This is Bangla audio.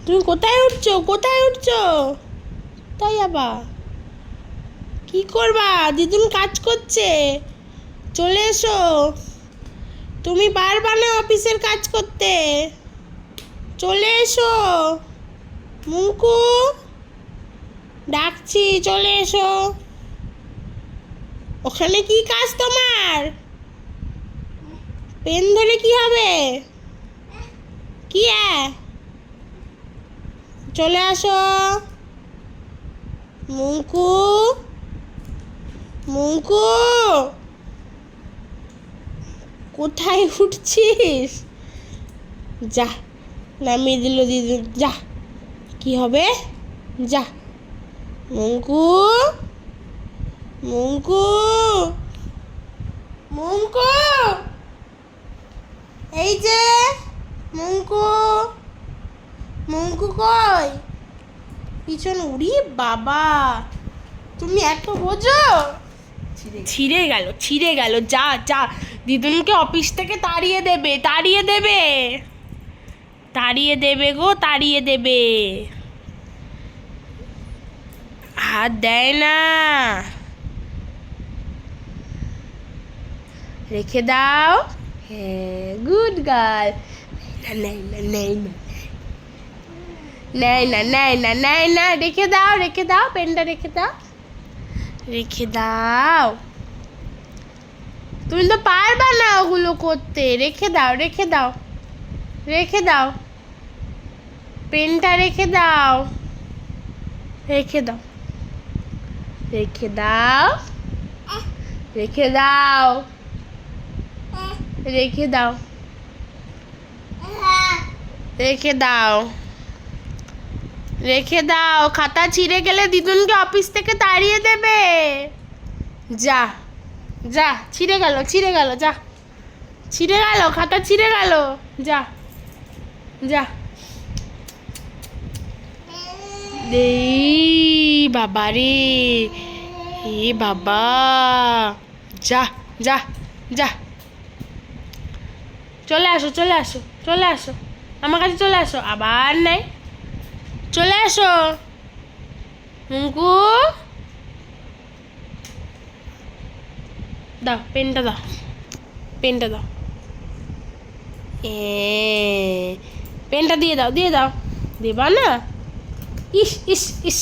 তুমি কোথায় উঠছো? কোথায় উঠছো? তাই আবার কি করবা? দিদুন কাজ করছে, চলে এসো। তুমি পারবা না অফিসের কাজ করতে, চলে এসো। মুঙ্কু ডাকছি, চলে এসো। ওখানে কি কাজ তোমার? পেন ধরে কি হবে? কি চলে আসো। মুঙ্কু, মুঙ্কু কোথায় উঠছিস? যা, নামিয়ে দিল দিদি, যা। কি হবে? যা। মুঙ্কু, মুঙ্কু, মুঙ্কু, এই যে মুঙ্কু, মুঙ্কু কই? পিছন উড়ি বাবা, তুমি এত বোঝো? ছিঁড়ে গেল, ছিঁড়ে গেল। যা যা, দিদুনকে অফিস থেকে তাড়িয়ে দেবে, তাড়িয়ে দেবে, তাড়িয়ে দেবে গো, তাড়িয়ে দেবে। হাত দেয় না, রেখে দাও। হ্যাঁ, গুড গার্ল। নেই না, নেই না, নেই না, নেই না, নেই না, রেখে দাও, রেখে দাও, পেনটা রেখে দাও, রেখে দাও। তুমি তো পারবা না ওগুলো করতে, রেখে দাও, রেখে দাও, রেখে দাও, পেনটা রেখে দাও, রেখে দাও, রেখে দাও, রেখে দাও, রেখে দাও, রেখে দাও, রেখে দাও। খাতা ছিঁড়ে গেলে দিদুনকে অফিস থেকে তাড়িয়ে দেবে। যা যা, ছিঁড়ে গেল, ছিঁড়ে গেল, যা, ছিঁড়ে গেল, খাতা ছিঁড়ে গেল, যা যা। এই বাবা রে, এ বাবা, যা যা যা। চলে আসো, চলে আসো, চলে আসো, আমার কাছে চলে আসো। আবার নাই, চলে আসো। মুঙ্কু দাও, পেনটা দাও, পেনটা দাও। পেনটা দিয়ে দাও, দিয়ে দাও। দেবা না? ইস ইস ইস।